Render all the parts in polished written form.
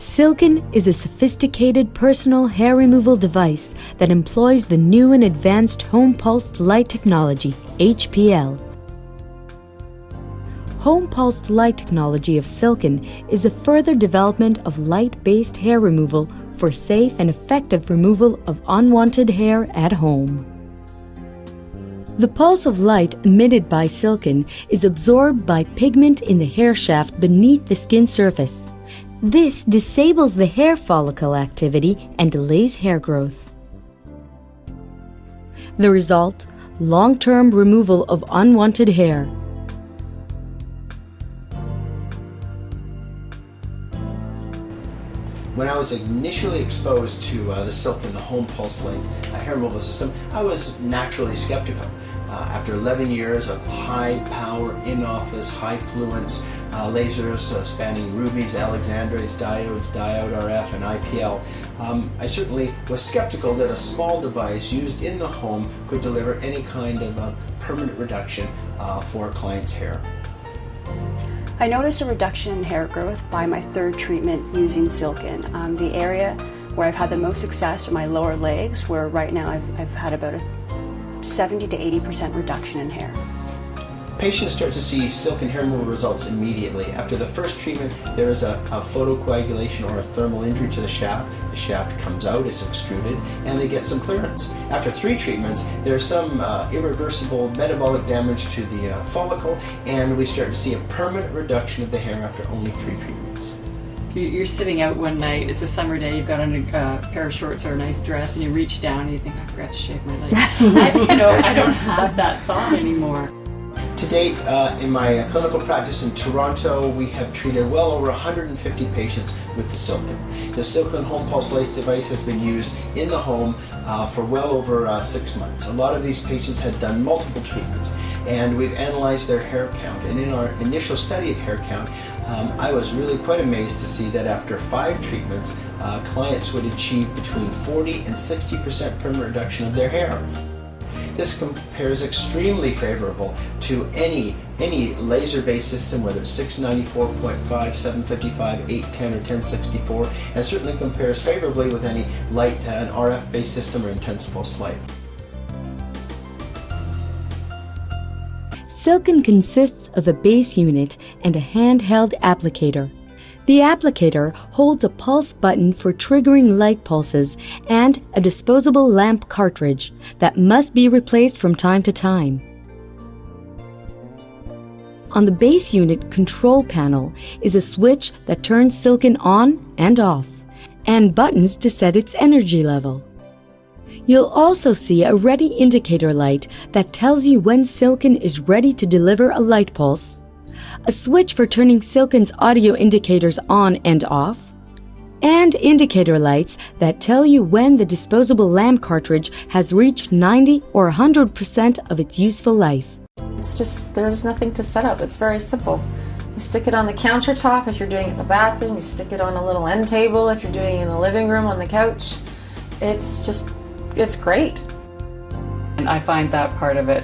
Silken is a sophisticated personal hair removal device that employs the new and advanced home pulsed light technology, HPL. Home pulsed light technology of Silken is a further development of light-based hair removal for safe and effective removal of unwanted hair at home. The pulse of light emitted by Silken is absorbed by pigment in the hair shaft beneath the skin surface. This disables the hair follicle activity and delays hair growth. The result: long-term removal of unwanted hair. When I was initially exposed to the Silken, the home pulse light hair removal system, I was naturally skeptical. After 11 years of high power, in-office, high fluence lasers spanning rubies, alexandrites, diodes, diode RF, and IPL, I certainly was skeptical that a small device used in the home could deliver any kind of permanent reduction for a client's hair. I noticed a reduction in hair growth by my third treatment using Silken. The area where I've had the most success are my lower legs, where right now I've had about a 70 to 80% reduction in hair. Patients start to see Silken hair removal results immediately. After the first treatment, there is a photocoagulation or a thermal injury to the shaft. The shaft comes out, it's extruded, and they get some clearance. After 3 treatments, there's some irreversible metabolic damage to the follicle, and we start to see a permanent reduction of the hair after only 3 treatments. You're sitting out one night, it's a summer day, you've got on a pair of shorts or a nice dress, and you reach down and you think, I forgot to shave my legs. I don't have that thought anymore. To date, in my clinical practice in Toronto, we have treated well over 150 patients with the Silken. The Silken home pulse light device has been used in the home for well over 6 months. A lot of these patients had done multiple treatments, and we've analyzed their hair count. And in our initial study of hair count, I was really quite amazed to see that after 5 treatments, clients would achieve between 40 and 60% permanent reduction of their hair. This compares extremely favorable to any laser-based system, whether it's 694.5, 755, 810, or 1064, and certainly compares favorably with any light, an RF-based system or intense pulse light. Silken consists of a base unit and a handheld applicator. The applicator holds a pulse button for triggering light pulses and a disposable lamp cartridge that must be replaced from time to time. On the base unit control panel is a switch that turns Silken on and off, and buttons to set its energy level. You'll also see a ready indicator light that tells you when Silken is ready to deliver a light pulse, a switch for turning Silken's audio indicators on and off, and indicator lights that tell you when the disposable lamp cartridge has reached 90 or 100% of its useful life. It's just, there's nothing to set up. It's very simple. You stick it on the countertop if you're doing it in the bathroom. You stick it on a little end table if you're doing it in the living room on the couch. It's great. And I find that part of it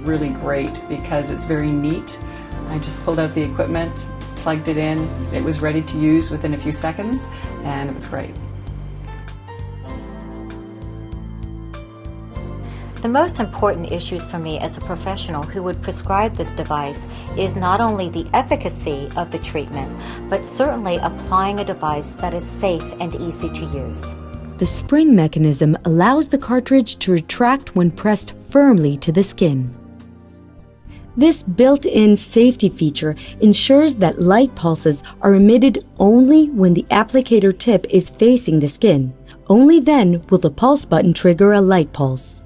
really great because it's very neat. I just pulled out the equipment, plugged it in, it was ready to use within a few seconds, and it was great. The most important issues for me as a professional who would prescribe this device is not only the efficacy of the treatment, but certainly applying a device that is safe and easy to use. The spring mechanism allows the cartridge to retract when pressed firmly to the skin. This built-in safety feature ensures that light pulses are emitted only when the applicator tip is facing the skin. Only then will the pulse button trigger a light pulse.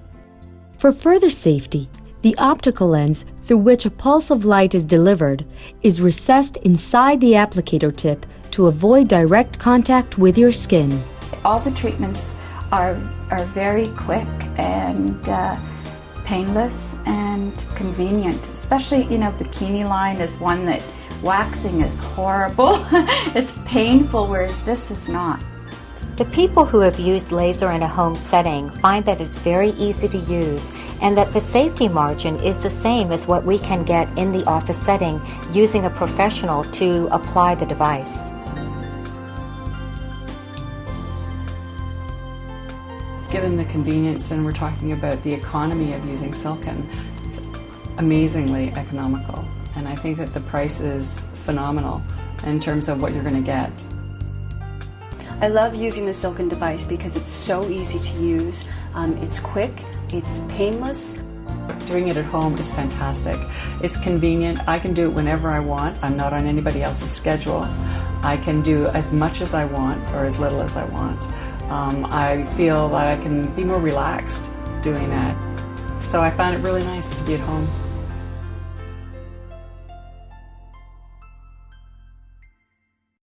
For further safety, the optical lens through which a pulse of light is delivered is recessed inside the applicator tip to avoid direct contact with your skin. All the treatments are very quick and painless and convenient, especially, bikini line is one that waxing is horrible. It's painful, whereas this is not. The people who have used laser in a home setting find that it's very easy to use and that the safety margin is the same as what we can get in the office setting using a professional to apply the device. Given the convenience, and we're talking about the economy of using Silken, it's amazingly economical. And I think that the price is phenomenal in terms of what you're going to get. I love using the Silken device because it's so easy to use, it's quick, it's painless. Doing it at home is fantastic. It's convenient. I can do it whenever I want. I'm not on anybody else's schedule. I can do as much as I want or as little as I want. I feel that I can be more relaxed doing that. So I found it really nice to be at home.